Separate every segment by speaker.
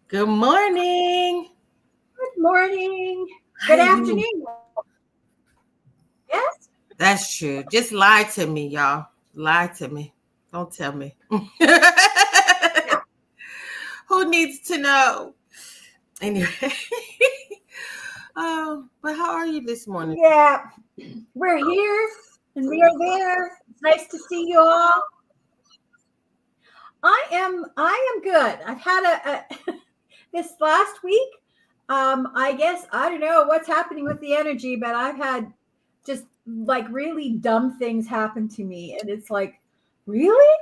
Speaker 1: Good morning.
Speaker 2: Good morning.
Speaker 1: How
Speaker 2: Good
Speaker 1: you?
Speaker 2: afternoon. Yes.
Speaker 1: That's true. Just lie to me, y'all. Lie to me. Don't tell me.
Speaker 2: Yeah.
Speaker 1: Who needs to know? Anyway. But how are you this morning?
Speaker 2: Yeah. We're here and we are there. It's nice to see you all. I am good. I've had a this last week. I guess I don't know what's happening with the energy, but I've had just like really dumb things happen to me. And it's like, really?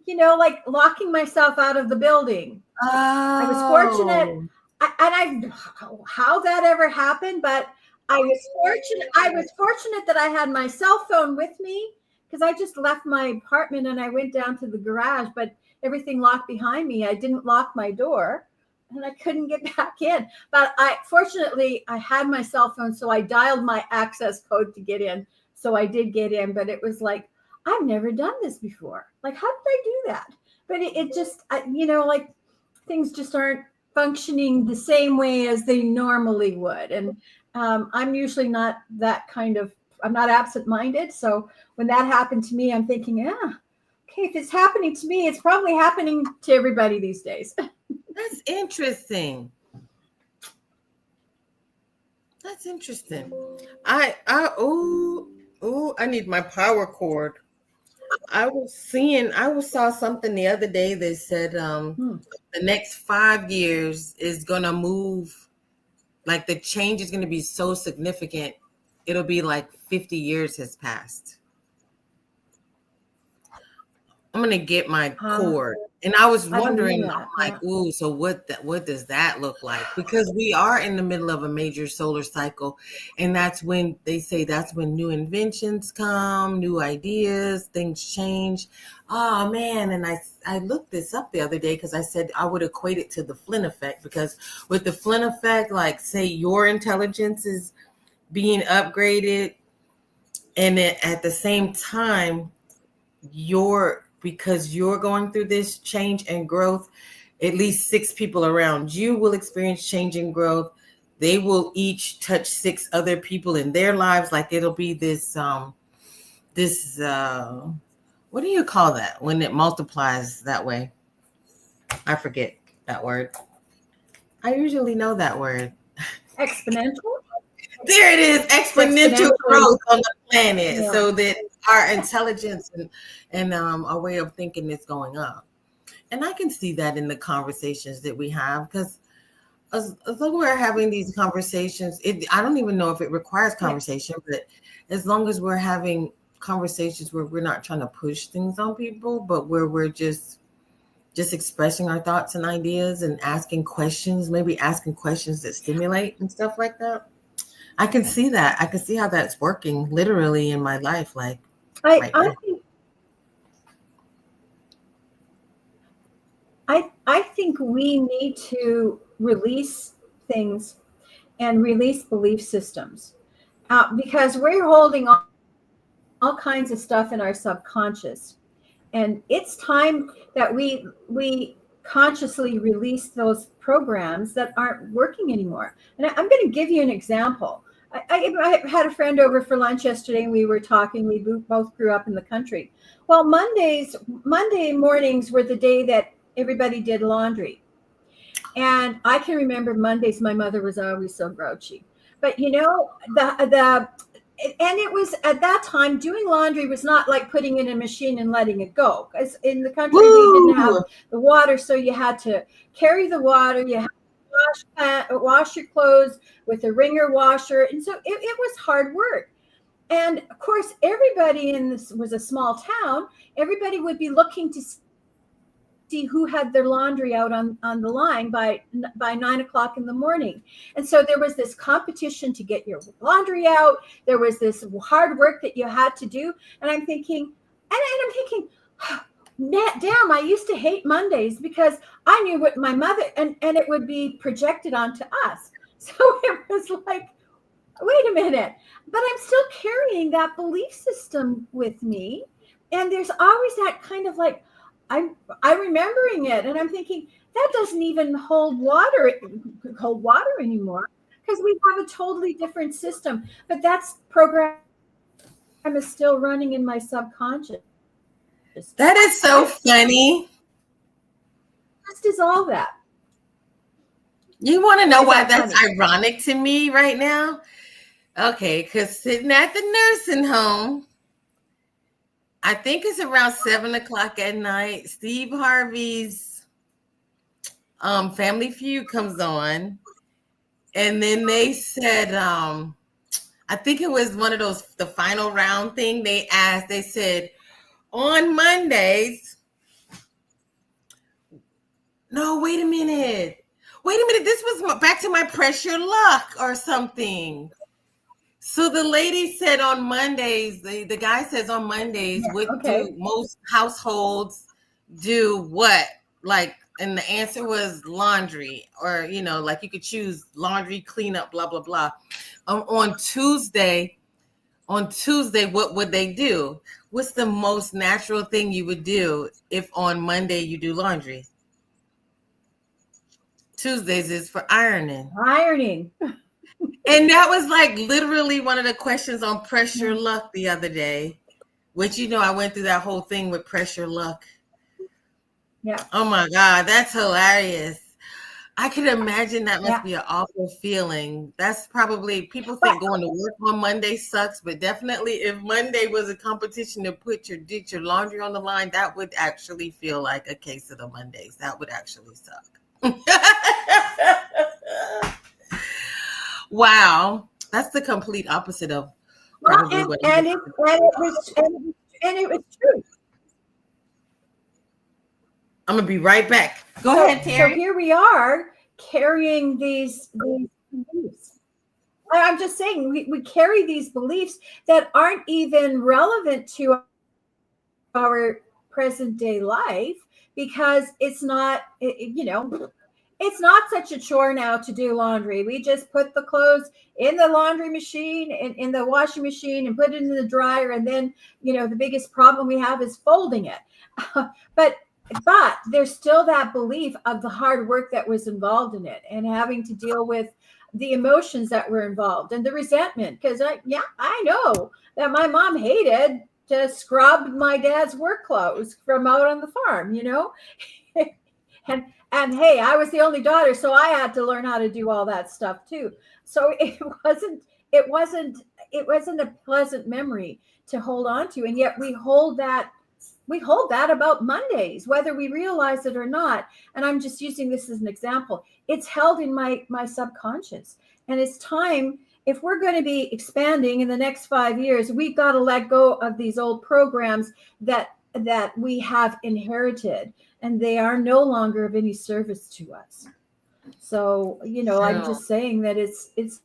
Speaker 2: Like locking myself out of the building. I was fortunate,
Speaker 1: Oh.
Speaker 2: how that ever happened, but I was fortunate that I had my cell phone with me because I just left my apartment and I went down to the garage, but everything locked behind me. I didn't lock my door and I couldn't get back in. But fortunately I had my cell phone, so I dialed my access code to get in. So I did get in, but it was like, I've never done this before. Like, how did I do that? But it just, like things just aren't functioning the same way as they normally would. And I'm usually not that kind of, I'm not absent minded. So when that happened to me, I'm thinking, yeah, okay, if it's happening to me, it's probably happening to everybody these days.
Speaker 1: That's interesting. That's interesting. I need my power cord. I saw something the other day that said
Speaker 2: Hmm.
Speaker 1: the next 5 years is gonna move, like the change is gonna be so significant, it'll be like 50 years has passed. I'm gonna get my
Speaker 2: Uh,
Speaker 1: cord. And I was
Speaker 2: I believe
Speaker 1: wondering,
Speaker 2: that.
Speaker 1: I'm
Speaker 2: Yeah.
Speaker 1: like, ooh, so what does that look like? Because we are in the middle of a major solar cycle, and that's when they say that's when new inventions come, new ideas, things change. Oh man, and I looked this up the other day because I said I would equate it to the Flynn effect, because with the Flynn effect, like say your intelligence is being upgraded, and then at the same time because you're going through this change and growth, at least 6 people around you will experience change and growth. They will each touch 6 other people in their lives. Like it'll be this what do you call that when it multiplies that way? I forget that word. I usually know that word.
Speaker 2: Exponential.
Speaker 1: There it is,
Speaker 2: It's
Speaker 1: exponential
Speaker 2: exponentially.
Speaker 1: growth on the planet,
Speaker 2: Yeah.
Speaker 1: so that our intelligence and our way of thinking is going up. And I can see that in the conversations that we have, because as long as we're having these conversations, I don't even know if it requires
Speaker 2: Yeah.
Speaker 1: conversation, but as long as we're having conversations where we're not trying to push things on people, but where we're just expressing our thoughts and ideas and asking questions, maybe asking questions that stimulate and stuff like that. I can see that. I can see how that's working literally in my life, like
Speaker 2: I,
Speaker 1: right
Speaker 2: I
Speaker 1: now.
Speaker 2: think I think we need to release things and release belief systems, because we're holding all kinds of stuff in our subconscious, and it's time that we consciously release those programs that aren't working anymore. And I'm going to give you an example. I had a friend over for lunch yesterday and we were talking. We both grew up in the country. Well, Monday mornings were the day that everybody did laundry. And I can remember Mondays, my mother was always so grouchy. But the and it was at that time, doing laundry was not like putting it in a machine and letting it go. Because in the country we didn't have
Speaker 1: Woo!
Speaker 2: the water, so you had to carry the water, you had to wash your clothes with a wringer washer, and so it was hard work. And of course, everybody in this was a small town. Everybody would be looking to see who had their laundry out on the line by 9 o'clock in the morning. And so there was this competition to get your laundry out. There was this hard work that you had to do. And I'm thinking, damn, I used to hate Mondays because I knew what my mother, and it would be projected onto us. So it was like, wait a minute, but I'm still carrying that belief system with me. And there's always that kind of like, I'm remembering it and I'm thinking, that doesn't even hold water anymore because we have a totally different system. But that's program is still running in my subconscious.
Speaker 1: That is so funny.
Speaker 2: Just is all that.
Speaker 1: You want to know why
Speaker 2: that
Speaker 1: that's
Speaker 2: funny?
Speaker 1: ironic to me right now? Okay, because sitting at the nursing home, I think it's around 7 o'clock at night, Steve Harvey's Family Feud comes on. And then they said, I think it was one of those, the final round thing they said, on Mondays. No, wait a minute. This was back to my pressure luck or something. So the lady said on Mondays, the guy says on Mondays, what do most households do what? Like, and the answer was laundry, or, like you could choose laundry, cleanup, blah, blah, blah. On Tuesday, what would they do? What's the most natural thing you would do if on Monday you do laundry? Tuesdays is for ironing. And that was like literally one of the questions on pressure luck the other day, which, I went through that whole thing with pressure luck.
Speaker 2: Yeah.
Speaker 1: Oh my God, that's hilarious. I can imagine that must be an awful feeling. That's probably, people think going to work on Monday sucks, but definitely if Monday was a competition to put your laundry on the line, that would actually feel like a case of the Mondays. That would actually suck. Wow, that's the complete opposite of probably what.
Speaker 2: And it was true.
Speaker 1: I'm gonna be right back. Go ahead, Terri.
Speaker 2: So here we are carrying these beliefs. I'm just saying we carry these beliefs that aren't even relevant to our present day life because it's not, it's not such a chore now to do laundry. We just put the clothes in the laundry machine and in the washing machine and put it in the dryer. And then, the biggest problem we have is folding it. But there's still that belief of the hard work that was involved in it and having to deal with the emotions that were involved and the resentment. Because I know that my mom hated to scrub my dad's work clothes from out on the farm, and hey, I was the only daughter, so I had to learn how to do all that stuff too. So it wasn't a pleasant memory to hold on to, and yet we hold that about Mondays, whether we realize it or not. And I'm just using this as an example. It's held in my subconscious, and it's time. If we're going to be expanding in the next 5 years, we've got to let go of these old programs that we have inherited, and they are no longer of any service to us. So, I'm just saying that it's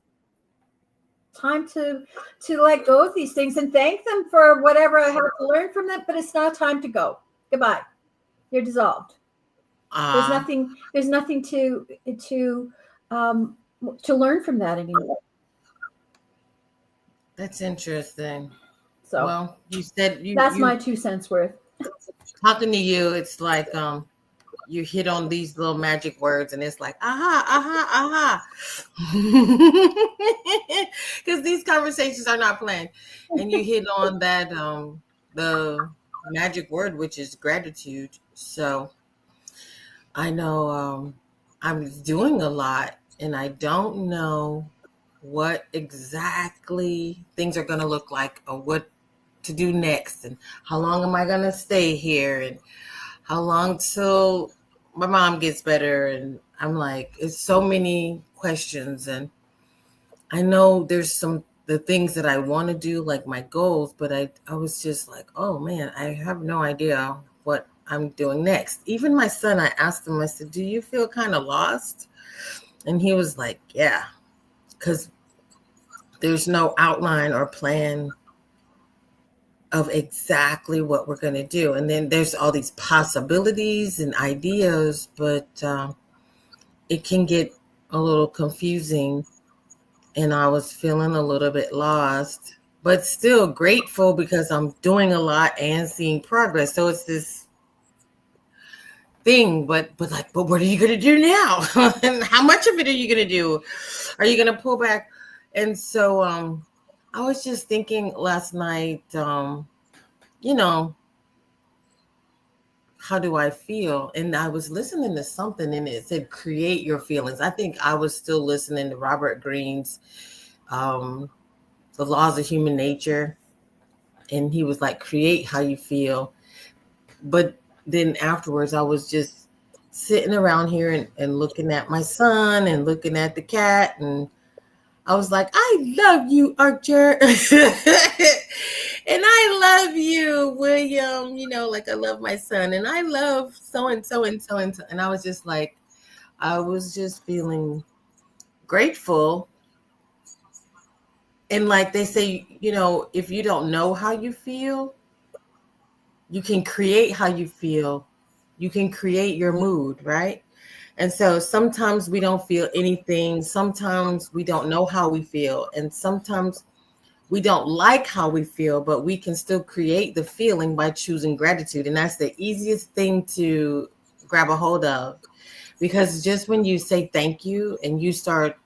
Speaker 2: time to let go of these things and thank them for whatever I have to learn from them, but it's not time to go. Goodbye. You're dissolved. There's nothing to learn from that anymore.
Speaker 1: That's interesting.
Speaker 2: So,
Speaker 1: well, you said
Speaker 2: that's my 2 cents worth.
Speaker 1: Talking to you, it's like you hit on these little magic words, and it's like aha. Because these conversations are not planned, and you hit on that the magic word, which is gratitude. So I know I'm doing a lot, and I don't know what exactly things are going to look like or what to do next, and how long am I going to stay here, and how long till my mom gets better. And I'm like, it's so many questions, and I know there's the things that I want to do, like my goals, but I was just like, oh man, I have no idea what I'm doing next. Even my son, I asked him, I said, do you feel kind of lost? And he was like, yeah, because there's no outline or plan of exactly what we're going to do. And then there's all these possibilities and ideas, but it can get a little confusing. And I was feeling a little bit lost, but still grateful because I'm doing a lot and seeing progress. So it's this thing, but like, but what are you gonna do now? And how much of it are you gonna do? Are you gonna pull back? And so I was just thinking last night, you know, how do I feel? And I was listening to something and it said create your feelings. I think I was still listening to Robert Greene's um The Laws of Human Nature. And he was like, create how you feel. But then afterwards I was just sitting around here and looking at my son and looking at the cat, and I was like, I love you, Archer. And I love you, William. You know, like I love my son, and I love so and so and so and so. And I was just like, I was just feeling grateful. And like they say, you know, if you don't know how you feel, you can create how you feel. You can create your mood, right? And so sometimes we don't feel anything. Sometimes we don't know how we feel. And sometimes we don't like how we feel, but we can still create the feeling by choosing gratitude. And that's the easiest thing to grab a hold of, because just when you say thank you and you start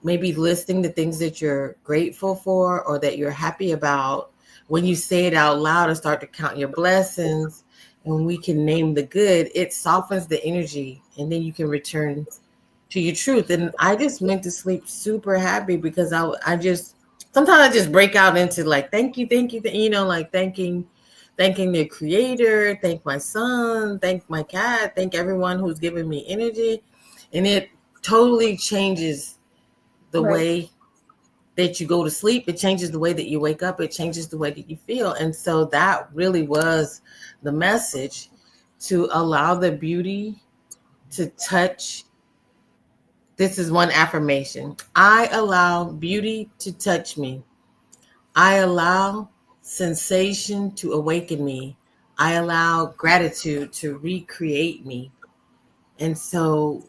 Speaker 1: maybe listing the things that you're grateful for or that you're happy about, when you say it out loud and start to count your blessings, and we can name the good, it softens the energy, and then you can return to your truth. And I just went to sleep super happy because I just, sometimes I just break out into like, thank you, you know, like thanking the creator, thank my son, thank my cat, thank everyone who's giving me energy. And it totally changes the
Speaker 2: Right.
Speaker 1: way that you go to sleep. It changes the way that you wake up. It changes the way that you feel. And so that really was the message, to allow the beauty to touch. This is one affirmation. I allow beauty to touch me. I allow sensation to awaken me. I allow gratitude to recreate me. And so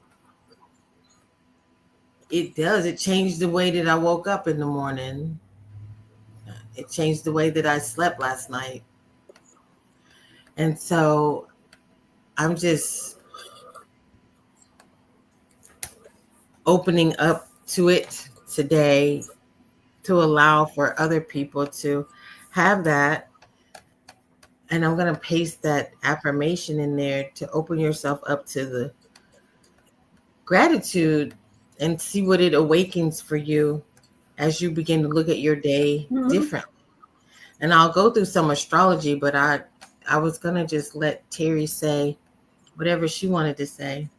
Speaker 1: it does. It changed the way that I woke up in the morning. It changed the way that I slept last night. And so I'm just opening up to it today to allow for other people to have that. And I'm going to paste that affirmation in there to open yourself up to the gratitude and see what it awakens for you as you begin to look at your day
Speaker 2: Mhm.
Speaker 1: different. And I'll go through some astrology, but I was going to just let Terri say whatever she wanted to say.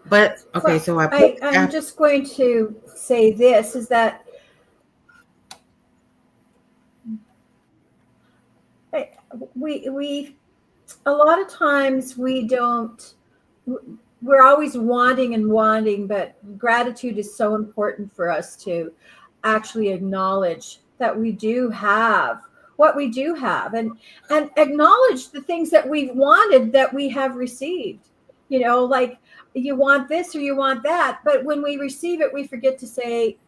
Speaker 1: But okay,
Speaker 2: Well,
Speaker 1: so I put
Speaker 2: I'm just going to say this is that I- we a lot of times we don't, we're always wanting and wanting, but gratitude is so important for us to actually acknowledge that we do have what we do have, and acknowledge the things that we've wanted that we have received. You know, like you want this or you want that, but when we receive it, we forget to say,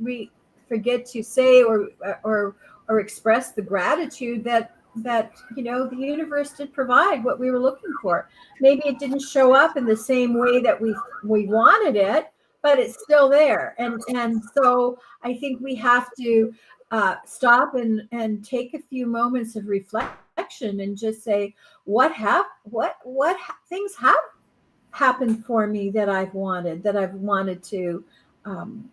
Speaker 2: we forget to say or express the gratitude that the universe did provide what we were looking for. Maybe it didn't show up in the same way that we wanted it, but it's still there. And so I think we have to stop and take a few moments of reflection and just say, what things have happened for me that I've wanted to um,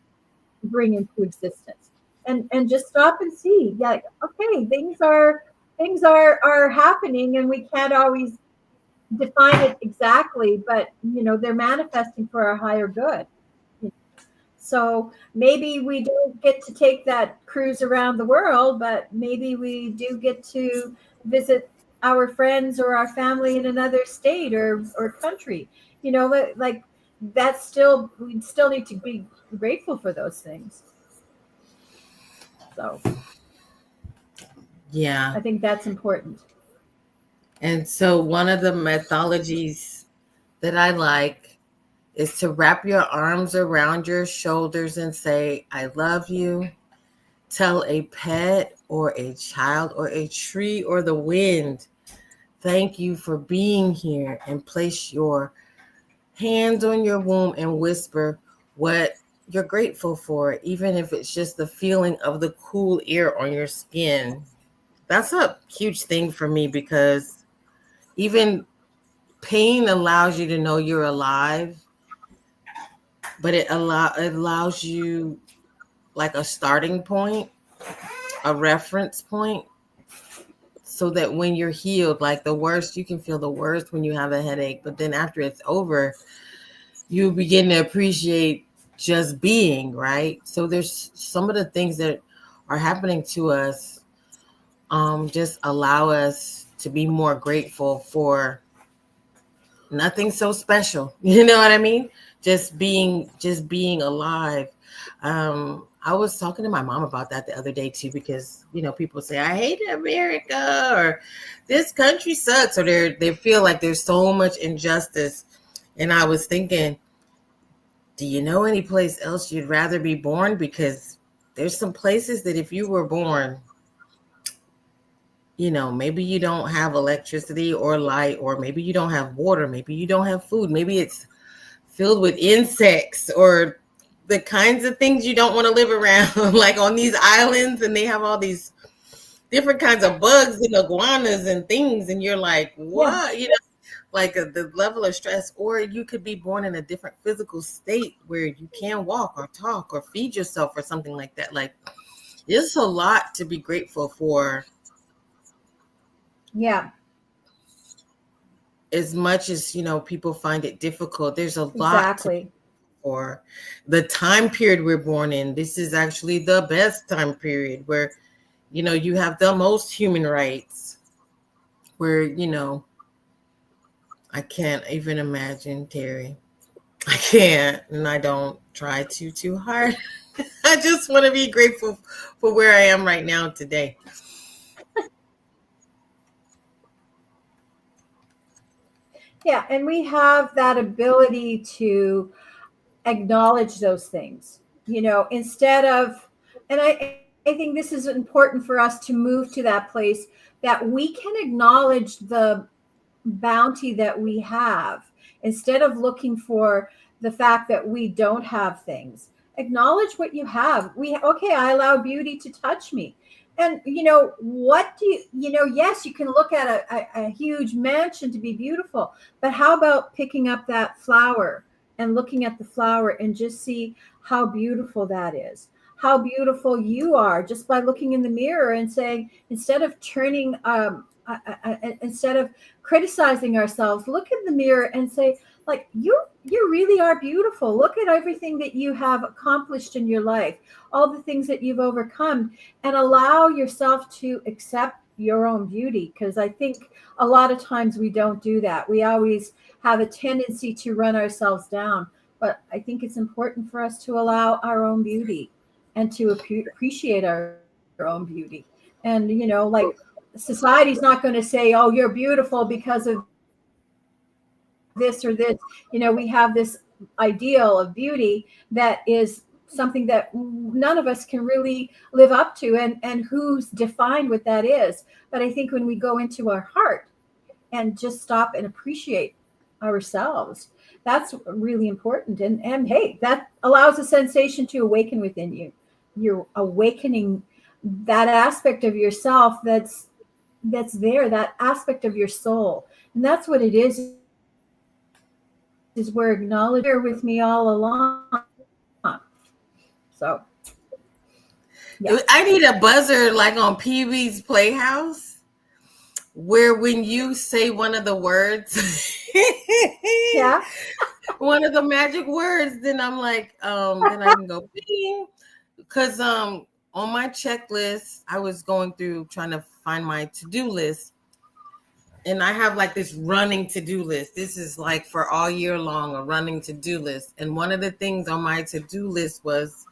Speaker 2: bring into existence, and just stop and see, yeah, like, okay, things are happening, and we can't always define it exactly, but they're manifesting for our higher good. So maybe we don't get to take that cruise around the world, but maybe we do get to visit our friends or our family in another state or country. Like that's still, we still need to be grateful for those things. So
Speaker 1: yeah.
Speaker 2: I think that's important.
Speaker 1: And so one of the methodologies that I like is to wrap your arms around your shoulders and say, I love you. tell a pet or a child or a tree or the wind, thank you for being here, and place your hands on your womb and whisper what you're grateful for, even if it's just the feeling of the cool air on your skin. That's a huge thing for me because even pain allows you to know you're alive, but it allows you like a starting point, a reference point, so that when you're healed, like the worst, you can feel the worst when you have a headache, but then after it's over, you begin to appreciate just being, right? So there's some of the things that are happening to us, just allow us to be more grateful for nothing so special. You know what I mean? Just being alive. I was talking to my mom about that the other day too, because people say I hate America or this country sucks, or they feel like there's so much injustice. And I was thinking, do you know any place else you'd rather be born? Because there's some places that if you were born, maybe you don't have electricity or light, or maybe you don't have water, maybe you don't have food, maybe it's filled with insects or the kinds of things you don't want to live around, like on these islands, and they have all these different kinds of bugs and iguanas and things, and you're like,
Speaker 2: Yeah.
Speaker 1: what? Like the level of stress. Or you could be born in a different physical state where you can walk or talk or feed yourself or something like that. Like, it's a lot to be grateful for.
Speaker 2: Yeah.
Speaker 1: As much as people find it difficult, there's a lot to
Speaker 2: Exactly.
Speaker 1: for the time period we're born in. This is actually the best time period where you have the most human rights, where I can't even imagine, Terry. I can't, and I don't try too hard. I just want to be grateful for where I am right now today.
Speaker 2: Yeah. And we have that ability to acknowledge those things, instead of, and I think this is important for us to move to that place that we can acknowledge the bounty that we have instead of looking for the fact that we don't have things. Acknowledge what you have. Okay, I allow beauty to touch me. And what do yes, you can look at a huge mansion to be beautiful, but how about picking up that flower and looking at the flower and just see how beautiful that is, how beautiful you are, just by looking in the mirror and saying, instead of turning instead of criticizing ourselves, look in the mirror and say, like, you really are beautiful. Look at everything that you have accomplished in your life, all the things that you've overcome, and allow yourself to accept your own beauty. Because I think a lot of times we don't do that. We always have a tendency to run ourselves down. But I think it's important for us to allow our own beauty and to appreciate our own beauty. And like, society's not going to say, oh, you're beautiful because of this or this. We have this ideal of beauty that is something that none of us can really live up to, and who's defined what that is. But I think when we go into our heart and just stop and appreciate ourselves, that's really important. And hey, that allows a sensation to awaken within you. You're awakening that aspect of yourself that's there, that aspect of your soul. And that's what it is we're acknowledging here with me all along. So yeah.
Speaker 1: I need a buzzer like on Pee-wee's Playhouse, where when you say one of the words,
Speaker 2: Yeah.
Speaker 1: one of the magic words, then I'm like, then I can go bing. Because on my checklist, I was going through trying to find my to-do list, and I have like this running to-do list. This is like for all year long, a running to-do list. And one of the things on my to-do list was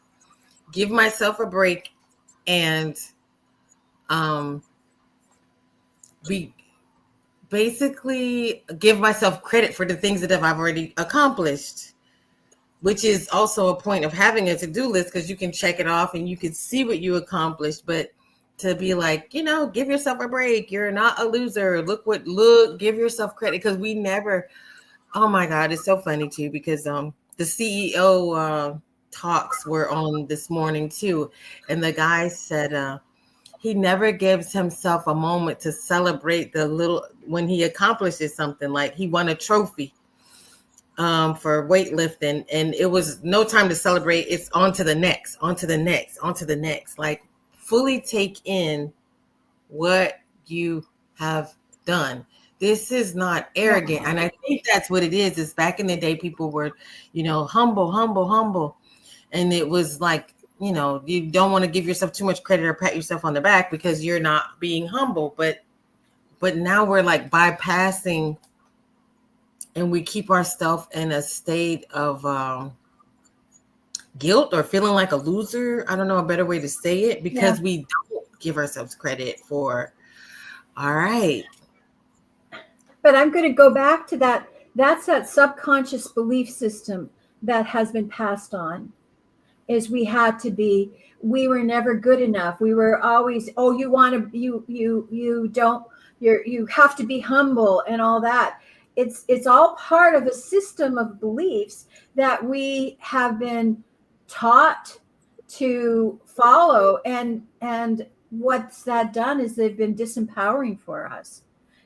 Speaker 1: give myself a break and um be basically give myself credit for the things that I've already accomplished. which is also a point of having a to-do list because you can check it off and you can see what you accomplished. But to be like, give yourself a break. You're not a loser. Give yourself credit, because we never. Oh my God, it's so funny too, because the CEO talks were on this morning too, and the guy said he never gives himself a moment to celebrate the little when he accomplishes something, like he won a trophy for weightlifting, and it was no time to celebrate. It's on to the next, on to the next, on to the next. Like, fully take in what you have done. This is not arrogant. And I think that's what it is. Is back in the day, people were, humble, humble, humble. And it was like, you don't want to give yourself too much credit or pat yourself on the back because you're not being humble. But now we're like bypassing, and we keep ourselves in a state of guilt or feeling like a loser. I don't know a better way to say it, because we don't give ourselves credit for. All right.
Speaker 2: But I'm going to go back to that. That's that subconscious belief system that has been passed on. Is we were never good enough. We were always, you have to be humble and all that. It's all part of a system of beliefs that we have been taught to follow, and what's that done is they've been disempowering for us,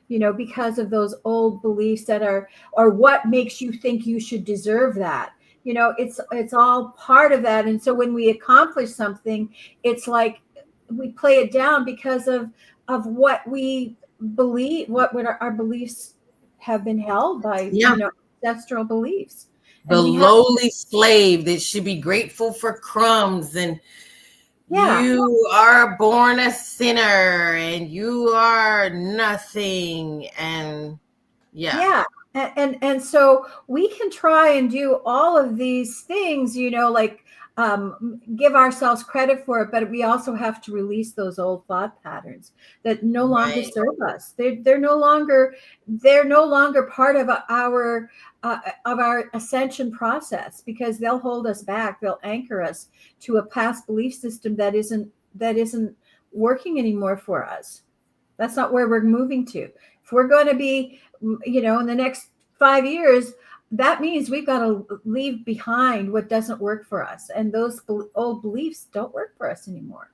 Speaker 2: because of those old beliefs that are, or what makes you think you should deserve that. It's all part of that. And so when we accomplish something, it's like we play it down because of what we believe, what our beliefs have been held by, ancestral beliefs.
Speaker 1: The lowly slave that should be grateful for crumbs, and you are born a sinner, and you are nothing, and
Speaker 2: and so we can try and do all of these things, like give ourselves credit for it, but we also have to release those old thought patterns that no longer serve us. They're no longer part of our ascension process, because they'll hold us back. They'll anchor us to a past belief system that isn't working anymore for us. That's not where we're moving to. If we're going to be, in the next 5 years, that means we've got to leave behind what doesn't work for us. And those old beliefs don't work for us anymore.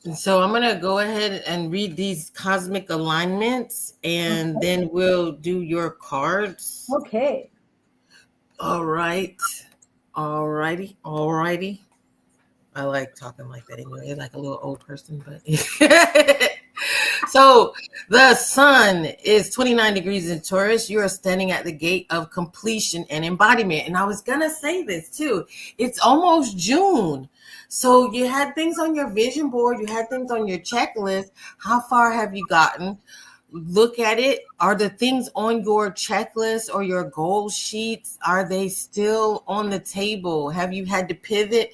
Speaker 1: And so I'm going to go ahead and read these cosmic alignments, and then we'll do your cards.
Speaker 2: Okay.
Speaker 1: All right. All righty. All righty. I like talking like that anyway, like a little old person, but so the sun is 29 degrees in Taurus. You are standing at the gate of completion and embodiment. And I was going to say this too. It's almost June. So you had things on your vision board. You had things on your checklist. How far have you gotten? Look at it. Are the things on your checklist or your goal sheets, are they still on the table? Have you had to pivot?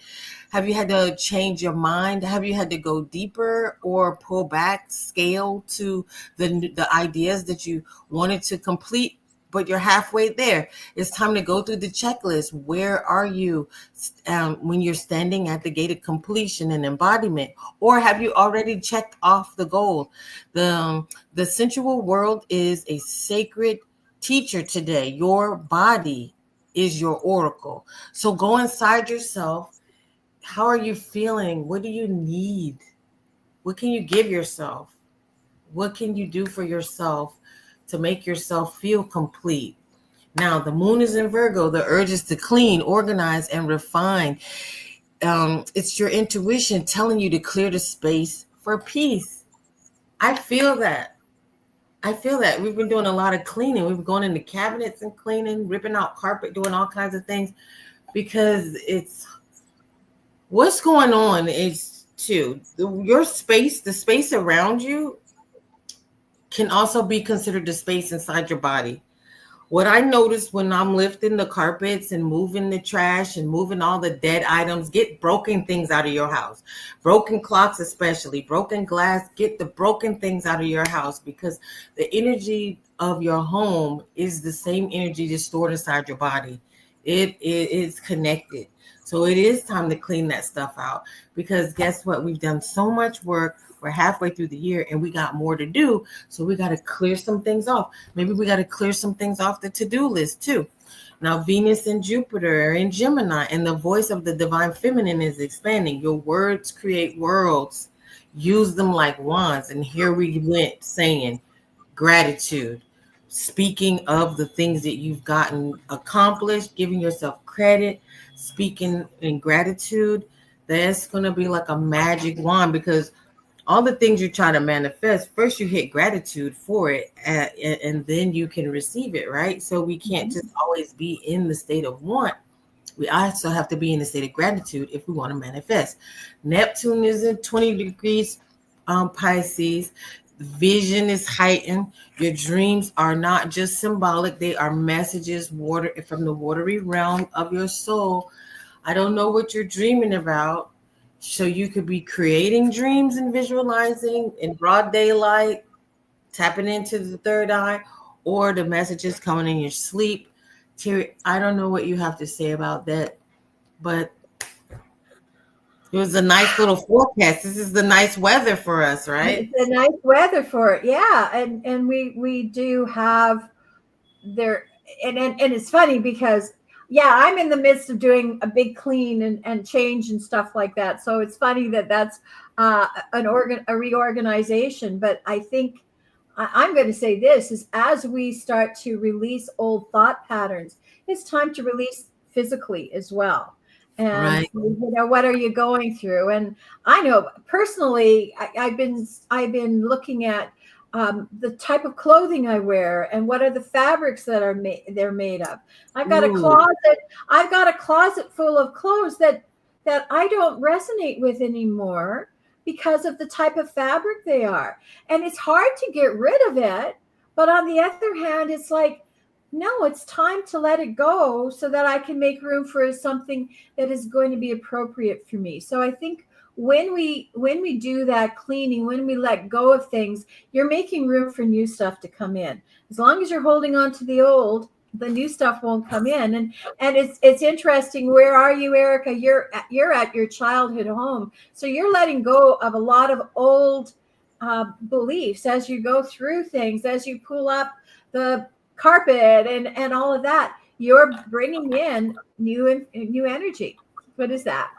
Speaker 1: Have you had to change your mind? Have you had to go deeper or pull back, scale to the ideas that you wanted to complete, but you're halfway there? It's time to go through the checklist. Where are you when you're standing at the gate of completion and embodiment? Or have you already checked off the goal? The sensual world is a sacred teacher today. Your body is your oracle. So go inside yourself. How are you feeling? What do you need? What can you give yourself? What can you do for yourself to make yourself feel complete? Now, the moon is in Virgo. The urge is to clean, organize, and refine. It's your intuition telling you to clear the space for peace. I feel that. We've been doing a lot of cleaning. We've been going into cabinets and cleaning, ripping out carpet, doing all kinds of things, because it's what's going on is too, your space, the space around you can also be considered the space inside your body. What I notice when I'm lifting the carpets and moving the trash and moving all the dead items, get broken things out of your house, broken clocks, especially broken glass, get the broken things out of your house, because the energy of your home is the same energy that's stored inside your body. It is connected. So it is time to clean that stuff out, because guess what? We've done so much work. We're halfway through the year and we got more to do. So we got to clear some things off. Maybe we got to clear some things off the to-do list too. Now, Venus and Jupiter are in Gemini, and the voice of the divine feminine is expanding. Your words create worlds. Use them like wands. And here we went saying gratitude, speaking of the things that you've gotten accomplished, giving yourself credit, speaking in gratitude. That's going to be like a magic wand, because all the things you try to manifest, first you hit gratitude for it, and then you can receive it, right? So we can't just always be in the state of want. We also have to be in the state of gratitude if we want to manifest. Neptune is in 20 degrees Pisces. Vision is heightened. Your dreams are not just symbolic, they are messages from the watery realm of your soul. I don't know what you're dreaming about. So you could be creating dreams and visualizing in broad daylight, tapping into the third eye, or the messages coming in your sleep. Terri, I don't know what you have to say about that, but it was a nice little forecast. This is the nice weather for us, right?
Speaker 2: It's a nice weather for it. Yeah. And we do have there, and it's funny because yeah, I'm in the midst of doing a big clean and change and stuff like that. So it's funny that that's a reorganization. But I think I'm going to say this is, as we start to release old thought patterns, it's time to release physically as well. And
Speaker 1: Right.
Speaker 2: what are you going through? And I know personally, I've been looking at the type of clothing I wear and what are the fabrics that they're made of. I've got a
Speaker 1: Ooh,
Speaker 2: closet. I've got a closet full of clothes that I don't resonate with anymore because of the type of fabric they are. And it's hard to get rid of it. But on the other hand, it's like, no, it's time to let it go so that I can make room for something that is going to be appropriate for me. So I think when we do that cleaning, when we let go of things, you're making room for new stuff to come in. As long as you're holding on to the old, the new stuff won't come in. And it's interesting. Where are you, Erica? You're at your childhood home, so you're letting go of a lot of old beliefs as you go through things, as you pull up the carpet and all of that. You're bringing in new energy. What is that?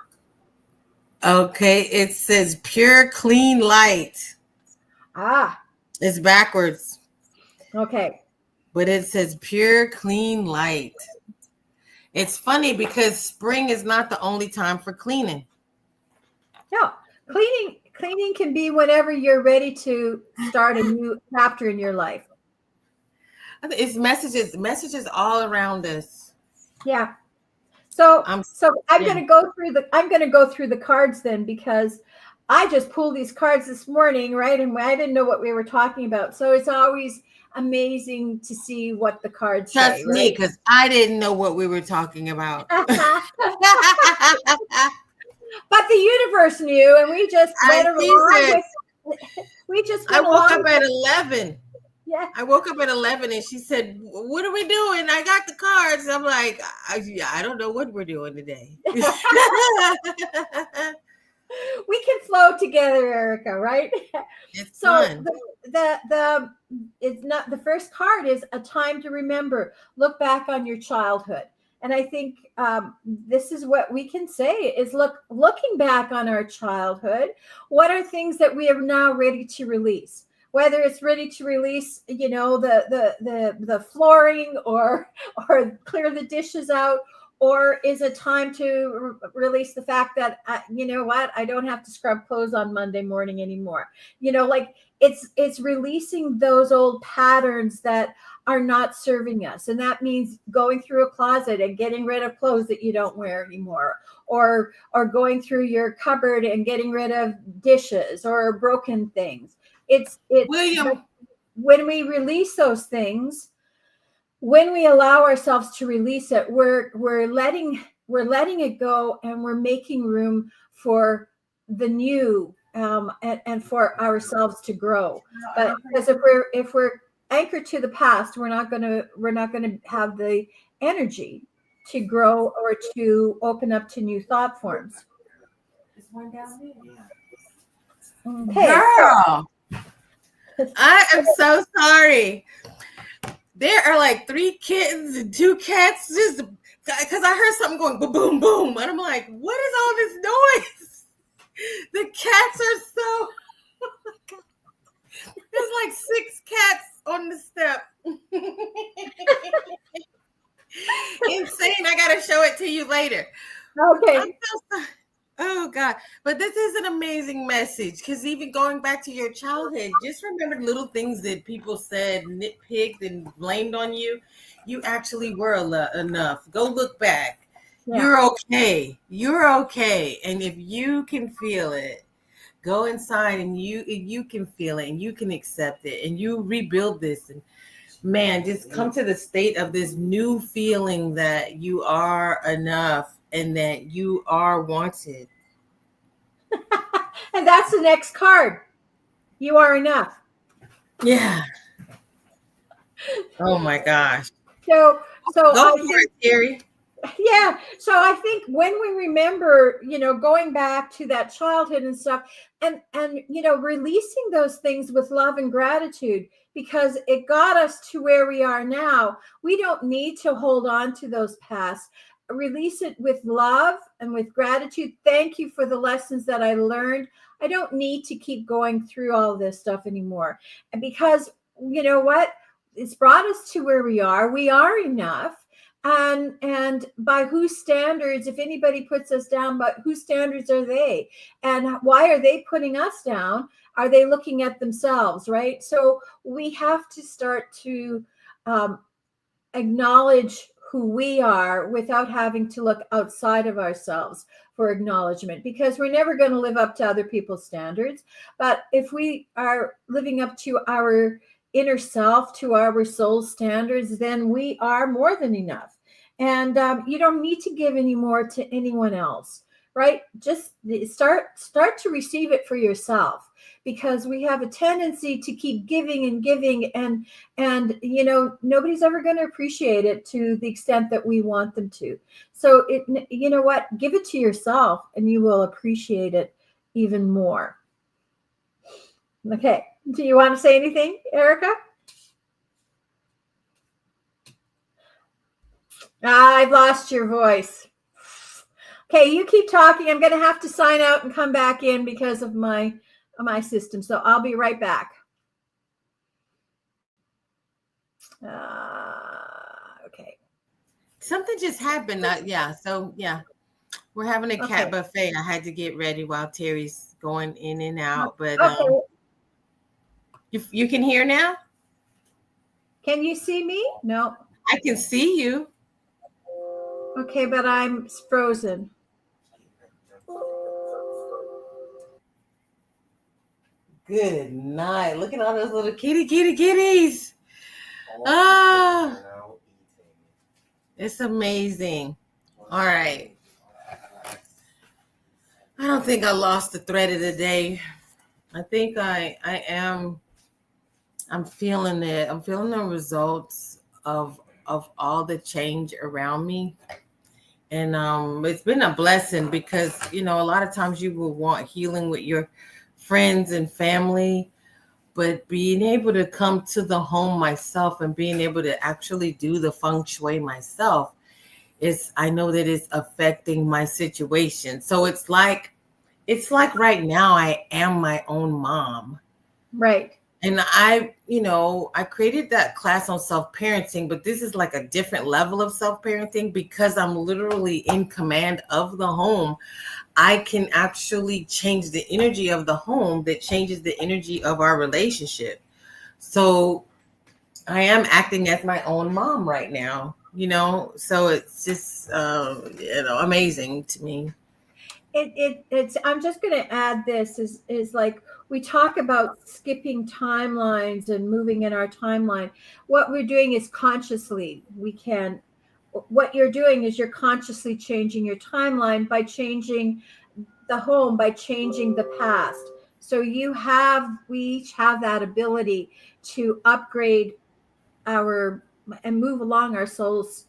Speaker 1: okay. It says pure, clean light.
Speaker 2: Ah,
Speaker 1: It's backwards,
Speaker 2: okay.
Speaker 1: but it says pure, clean light. It's funny because spring is not the only time for cleaning.
Speaker 2: No, cleaning can be whenever you're ready to start a new chapter in your life.
Speaker 1: It's messages all around us.
Speaker 2: Yeah. So
Speaker 1: I'm
Speaker 2: I'm
Speaker 1: yeah.
Speaker 2: going to go through the cards then, because I just pulled these cards this morning, right? And I didn't know what we were talking about. So it's always amazing to see what the cards say,
Speaker 1: Trust me,
Speaker 2: right?
Speaker 1: because I didn't know what we were talking about.
Speaker 2: But the universe knew, and we just
Speaker 1: I
Speaker 2: went
Speaker 1: she
Speaker 2: along
Speaker 1: said
Speaker 2: with we just
Speaker 1: I
Speaker 2: went
Speaker 1: woke
Speaker 2: along
Speaker 1: up at 11.
Speaker 2: yeah.
Speaker 1: I woke up at 11 and she said, "What are we doing?" I got the cards. I'm like, I don't know what we're doing today.
Speaker 2: We can flow together, Erica, right?
Speaker 1: It's
Speaker 2: So
Speaker 1: fun.
Speaker 2: the it's not, the first card is a time to remember. Look back on your childhood, and I think this is what we can say is looking back on our childhood. What are things that we are now ready to release? Whether it's ready to release, the flooring, or clear the dishes out, or is it time to release the fact that you know what, I don't have to scrub clothes on Monday morning anymore. Like it's releasing those old patterns that are not serving us, and that means going through a closet and getting rid of clothes that you don't wear anymore, or going through your cupboard and getting rid of dishes or broken things. It's but
Speaker 1: William,
Speaker 2: when we release those things, when we allow ourselves to release it, we're letting it go, and we're making room for the new, and for ourselves to grow. But because if we're anchored to the past, we're not gonna have the energy. to grow or to open up to new thought forms.
Speaker 1: This one down there.
Speaker 2: Okay,
Speaker 1: Girl, I am so sorry. There are like 3 kittens and 2 cats just because I heard something going boom, boom, boom. And I'm like, what is all this noise? The cats are so. There's like 6 cats on the step. Insane. I got to show it to you later.
Speaker 2: okay.
Speaker 1: I'm so sorry. Oh God. But this is an amazing message because even going back to your childhood, just remember little things that people said, nitpicked, and blamed on you. You actually were enough. Go look back.
Speaker 2: Yeah.
Speaker 1: You're okay. You're okay. And if you can feel it, go inside and you can feel it and you can accept it and you rebuild this. And man, just come to the state of this new feeling that you are enough and that you are wanted.
Speaker 2: And that's the next card. You are enough.
Speaker 1: Yeah. Oh my gosh.
Speaker 2: So
Speaker 1: Go for it, Terri.
Speaker 2: yeah. So I think when we remember, going back to that childhood and stuff, and releasing those things with love and gratitude, because it got us to where we are now. We don't need to hold on to those past. Release it with love and with gratitude. Thank you for the lessons that I learned. I don't need to keep going through all this stuff anymore. And because you know what? It's brought us to where we are. We are enough. And by whose standards, if anybody puts us down, but whose standards are they? And why are they putting us down? Are they looking at themselves, right? So we have to start to acknowledge who we are without having to look outside of ourselves for acknowledgement, because we're never going to live up to other people's standards. But if we are living up to our inner self, to our soul standards, then we are more than enough. And you don't need to give any more to anyone else, right? Just start to receive it for yourself, because we have a tendency to keep giving and giving, and nobody's ever going to appreciate it to the extent that we want them to. So you know what, give it to yourself and you will appreciate it even more. Okay, do you want to say anything, Erica? I've lost your voice. Okay, you keep talking. I'm going to have to sign out and come back in because of my system. So I'll be right back. Okay.
Speaker 1: Something just happened. So we're having a cat buffet. I had to get ready while Terri's going in and out. But you can hear now?
Speaker 2: Can you see me? No.
Speaker 1: I can see you.
Speaker 2: Okay, but I'm frozen.
Speaker 1: Good night. Look at all those little kitties. Oh, it's amazing. All right. I don't think I lost the thread of the day. I think I'm feeling it. I'm feeling the results of all the change around me. And it's been a blessing because, a lot of times you will want healing with your friends and family, but being able to come to the home myself and being able to actually do the feng shui myself, I know that it's affecting my situation. So it's like right now I am my own mom.
Speaker 2: Right.
Speaker 1: And I created that class on self-parenting, but this is like a different level of self-parenting because I'm literally in command of the home. I can actually change the energy of the home that changes the energy of our relationship. So I am acting as my own mom right now, so it's just, amazing to me.
Speaker 2: It's I'm just going to add this is like we talk about skipping timelines and moving in our timeline. What we're doing is consciously what you're doing is you're consciously changing your timeline by changing the home, by changing the past. So we each have that ability to upgrade our and move along our soul's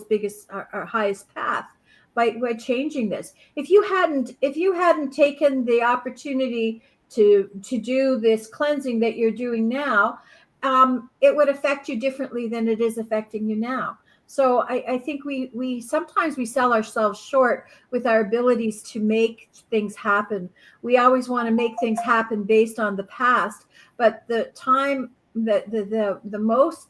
Speaker 2: biggest, our highest path by changing this. If you hadn't taken the opportunity to do this cleansing that you're doing now, it would affect you differently than it is affecting you now. So I think we sometimes we sell ourselves short with our abilities to make things happen. We always want to make things happen based on the past, but the time that the most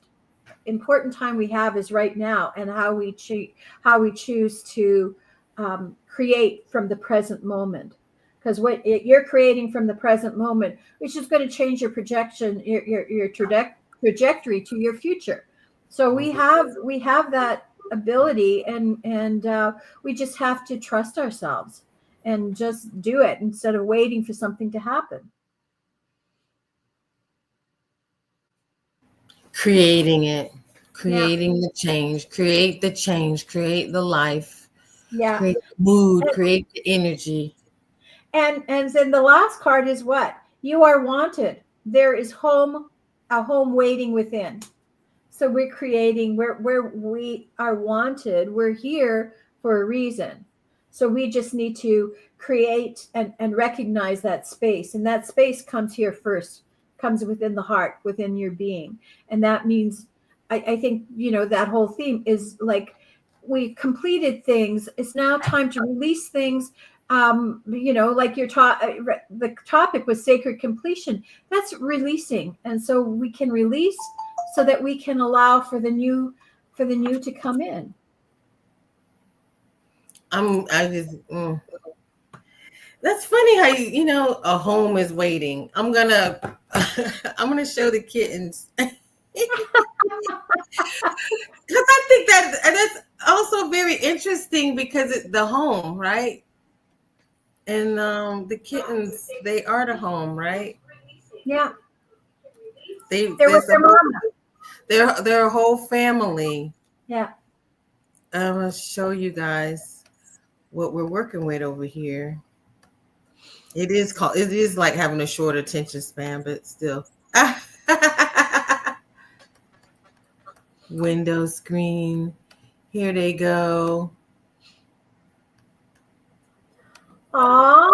Speaker 2: important time we have is right now, and how we choose to create from the present moment. Because what you're creating from the present moment, which is going to change your projection, your trajectory to your future. So we have that ability, and we just have to trust ourselves and just do it instead of waiting for something to happen.
Speaker 1: Creating it,
Speaker 2: Yeah,
Speaker 1: creating the change, create the life,
Speaker 2: yeah.
Speaker 1: create the mood, create the energy.
Speaker 2: And then the last card is what? You are wanted. There is a home waiting within. So we're creating where we are wanted. We're here for a reason. So we just need to create and recognize that space. And that space comes here first, comes within the heart, within your being. And that means I think, that whole theme is like we completed things. It's now time to release things. Like the topic was sacred completion. That's releasing. And so we can release so that we can allow for the new to come in.
Speaker 1: I just That's funny how a home is waiting. I'm gonna I'm gonna show the kittens. Because I think that's also very interesting because it's the home, right? And the kittens, they are the home, right?
Speaker 2: Yeah, they're with
Speaker 1: There's a
Speaker 2: their
Speaker 1: whole
Speaker 2: mama.
Speaker 1: they're a whole family.
Speaker 2: Yeah.
Speaker 1: I'm gonna show you guys what we're working with over here. It is like having a short attention span, but still. Window screen. Here they go.
Speaker 2: Aww.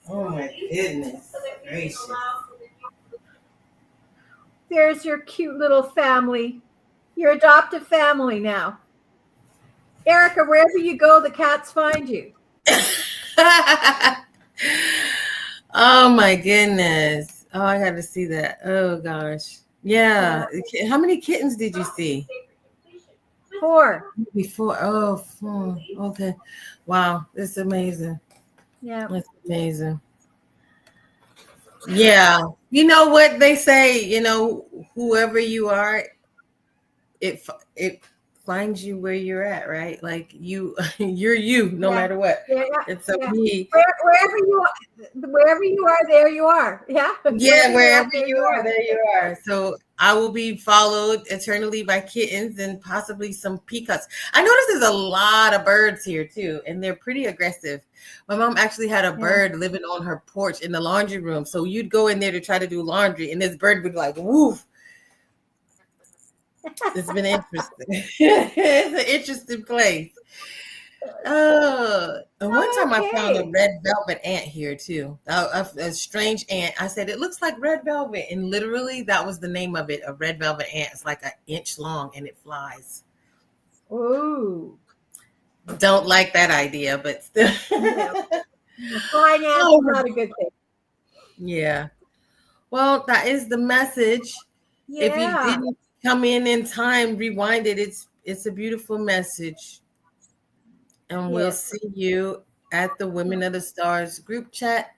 Speaker 1: Oh my goodness gracious.
Speaker 2: There's your cute little family. Your adoptive family now. Erica, wherever you go, the cats find you.
Speaker 1: Oh my goodness. Oh, I got to see that. Oh gosh. Yeah. How many kittens did you see?
Speaker 2: 4.
Speaker 1: Before? Oh, 4. Okay. Wow. It's amazing.
Speaker 2: Yeah.
Speaker 1: It's amazing. Yeah. You know what they say, whoever you are, it finds you where you're at, right? Like you're you no
Speaker 2: Yeah.
Speaker 1: matter what.
Speaker 2: Yeah. Yeah.
Speaker 1: And so
Speaker 2: Yeah. Wherever you are, there you are. Yeah.
Speaker 1: yeah,
Speaker 2: Wherever you're at,
Speaker 1: wherever
Speaker 2: there
Speaker 1: you
Speaker 2: you
Speaker 1: are,
Speaker 2: are.
Speaker 1: there you are. So I will be followed eternally by kittens and possibly some peacocks. I notice there's a lot of birds here too, and they're pretty aggressive. My mom actually had a
Speaker 2: Yeah.
Speaker 1: bird living on her porch in the laundry room. So you'd go in there to try to do laundry, and this bird would like woof. It's been interesting. It's an interesting place. And one time I found a
Speaker 2: Okay.
Speaker 1: red velvet ant here too. A strange ant. I said it looks like red velvet, and literally that was the name of it. A red velvet ant. It's like an inch long and it flies.
Speaker 2: Ooh.
Speaker 1: Don't like that idea, but still.
Speaker 2: No. Flying ants is
Speaker 1: Oh,
Speaker 2: not a good thing.
Speaker 1: yeah. Well, that is the message. If you
Speaker 2: Yeah.
Speaker 1: didn't come in time, rewind it. It's a beautiful message. And we'll
Speaker 2: Yes.
Speaker 1: see you at the Women of the Stars group chat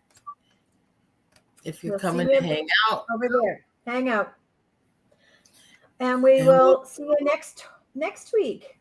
Speaker 1: if you're
Speaker 2: We'll see
Speaker 1: coming
Speaker 2: you
Speaker 1: to hang out.
Speaker 2: over there. Hang out. And we
Speaker 1: And we'll
Speaker 2: will see you next week.